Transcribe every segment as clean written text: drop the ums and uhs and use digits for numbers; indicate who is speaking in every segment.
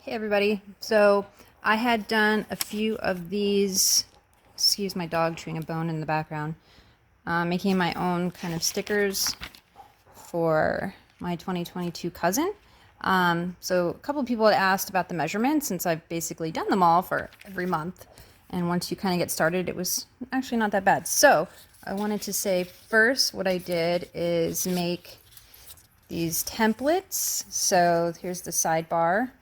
Speaker 1: Hey everybody, so I had done a few of these, excuse my dog chewing a bone in the background, making my own kind of stickers for my 2022 cousin. So a couple of people had asked about the measurements since I've basically done them all for every month. And once you kind of get started, it was actually not that bad. So I wanted to say first what I did is make these templates. So here's the sidebar.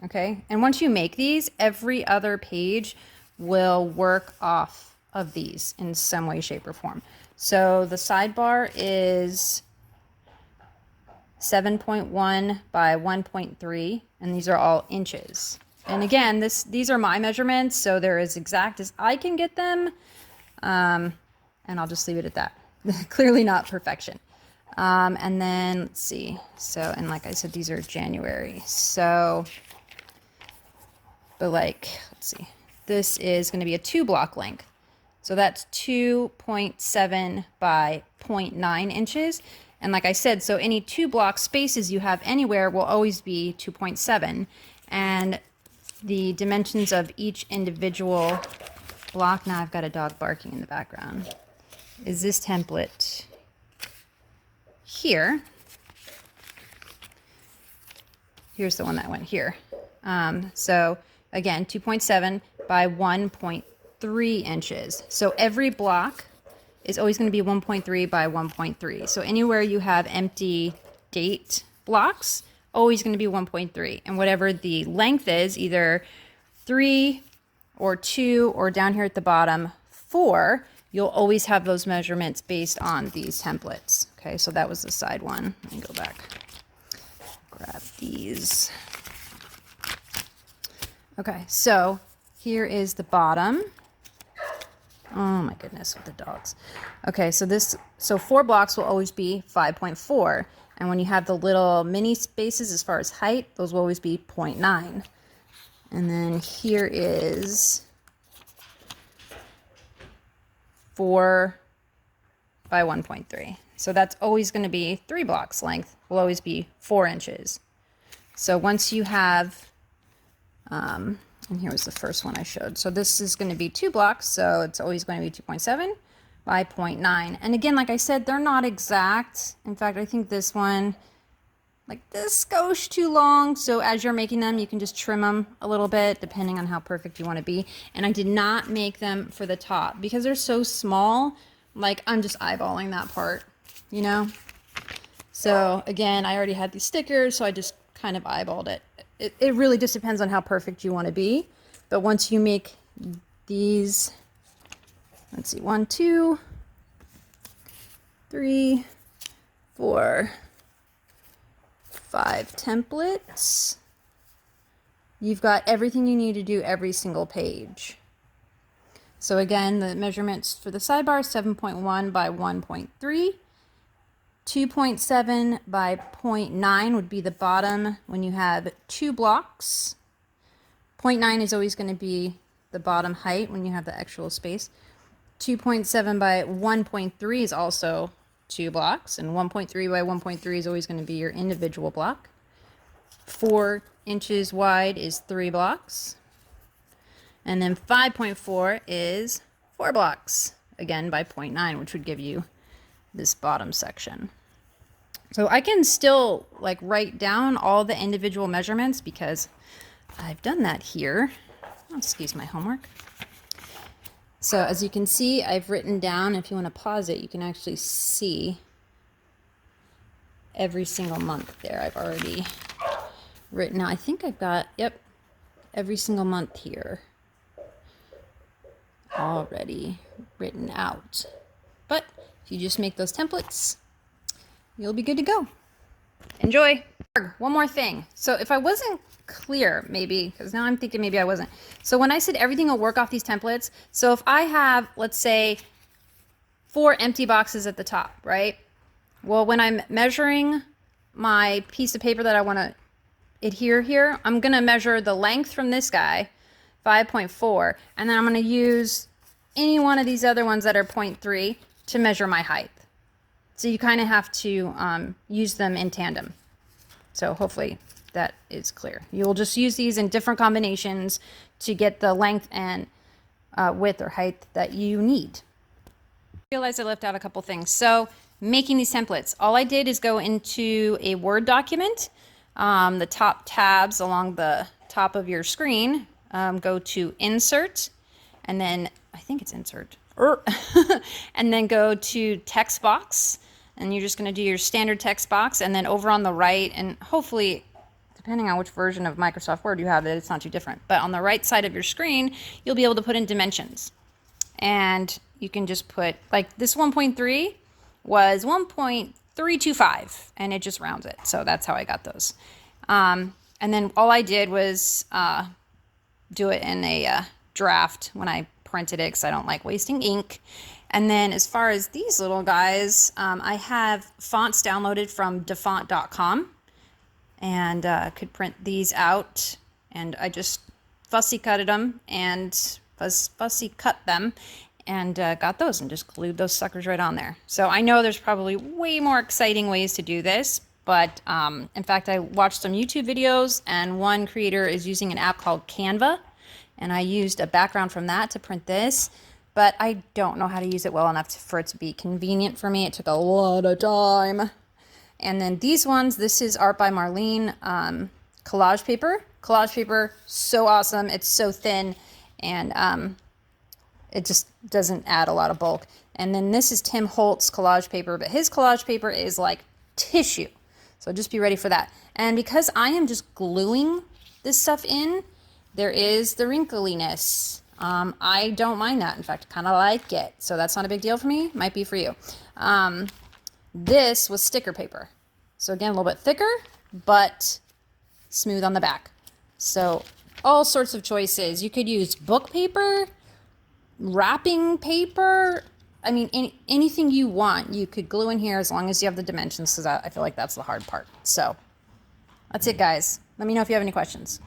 Speaker 1: Okay, and once you make these, every other page will work off of these in some way, shape, or form. So the sidebar is 7.1 by 1.3, and these are all inches. And again, these are my measurements, so they're as exact as I can get them, and I'll just leave it at that. Clearly not perfection. And then let's see. So, and like I said, these are January. So. But like, let's see, this is going to be a 2-block length. So that's 2.7 by 0.9 inches. And like I said, so any 2-block spaces you have anywhere will always be 2.7. And the dimensions of each individual block, now I've got a dog barking in the background, is this template here. Here's the one that went here. So again, 2.7 by 1.3 inches. So every block is always going to be 1.3 by 1.3. So anywhere you have empty date blocks, always going to be 1.3. And whatever the length is, either 3 or 2 or down here at the bottom 4, you'll always have those measurements based on these templates. Okay, so that was the side one. Let me go back. Grab these. Okay, so here is the bottom. Oh my goodness, with the dogs. Okay, so 4 blocks will always be 5.4. And when you have the little mini spaces as far as height, those will always be 0.9. And then here is 4 by 1.3. So that's always going to be 3 blocks length, will always be 4 inches. So once you have and here was the first one I showed. So this is going to be 2 blocks, so it's always going to be 2.7 by 0.9. And again, like I said, they're not exact. In fact, I think this one, like this goes too long. So as you're making them, you can just trim them a little bit, depending on how perfect you want to be. And I did not make them for the top because they're so small. Like I'm just eyeballing that part, you know? So again, I already had these stickers, so I just kind of eyeballed it. It really just depends on how perfect you want to be. But once you make these, let's see, 1, 2, 3, 4, 5 templates, you've got everything you need to do every single page. So again, the measurements for the sidebar, 7.1 by 1.3. 2.7 by 0.9 would be the bottom when you have 2 blocks. 0.9 is always going to be the bottom height when you have the actual space. 2.7 by 1.3 is also 2 blocks, and 1.3 by 1.3 is always going to be your individual block. 4 inches wide is 3 blocks. And then 5.4 is 4 blocks, again by 0.9, which would give you this bottom section. So I can still like write down all the individual measurements because I've done that here. Oh, excuse my homework. So as you can see, I've written down, if you want to pause it, you can actually see every single month there. I've already written out. I think I've got, yep, every single month here already written out. But if you just make those templates, you'll be good to go. Enjoy. One more thing. So if I wasn't clear, maybe, because now I'm thinking maybe I wasn't. So when I said everything will work off these templates, so if I have, let's say, 4 empty boxes at the top, right? Well, when I'm measuring my piece of paper that I want to adhere here, I'm going to measure the length from this guy, 5.4, and then I'm going to use any one of these other ones that are 0.3 to measure my height. So you kind of have to use them in tandem. So hopefully that is clear. You'll just use these in different combinations to get the length and width or height that you need. I realized I left out a couple things. So making these templates, all I did is go into a Word document, the top tabs along the top of your screen, go to Insert, and then I think it's Insert, and then go to Text Box, and you're just going to do your standard text box, and then over on the right, and hopefully, depending on which version of Microsoft Word you have, it's not too different, but on the right side of your screen, you'll be able to put in dimensions. And you can just put, like this 1.3 was 1.325, and it just rounds it. So that's how I got those. And then all I did was do it in a draft when I printed it, because I don't like wasting ink. And then as far as these little guys, I have fonts downloaded from dafont.com, and could print these out, and I just fussy cut them and got those and just glued those suckers right on there. So I know there's probably way more exciting ways to do this, but in fact, I watched some YouTube videos, and one creator is using an app called Canva, and I used a background from that to print this, but I don't know how to use it well enough for it to be convenient for me. It took a lot of time. And then these ones, this is Art by Marlene collage paper. Collage paper, so awesome. It's so thin, and it just doesn't add a lot of bulk. And then this is Tim Holtz collage paper, but his collage paper is like tissue. So just be ready for that. And because I am just gluing this stuff in, there is the wrinkliness. I don't mind that. In fact, I kind of like it. So that's not a big deal for me. Might be for you. This was sticker paper. So again, a little bit thicker, but smooth on the back. So all sorts of choices. You could use book paper, wrapping paper. I mean, anything you want, you could glue in here as long as you have the dimensions, because I feel like that's the hard part. So that's it, guys. Let me know if you have any questions.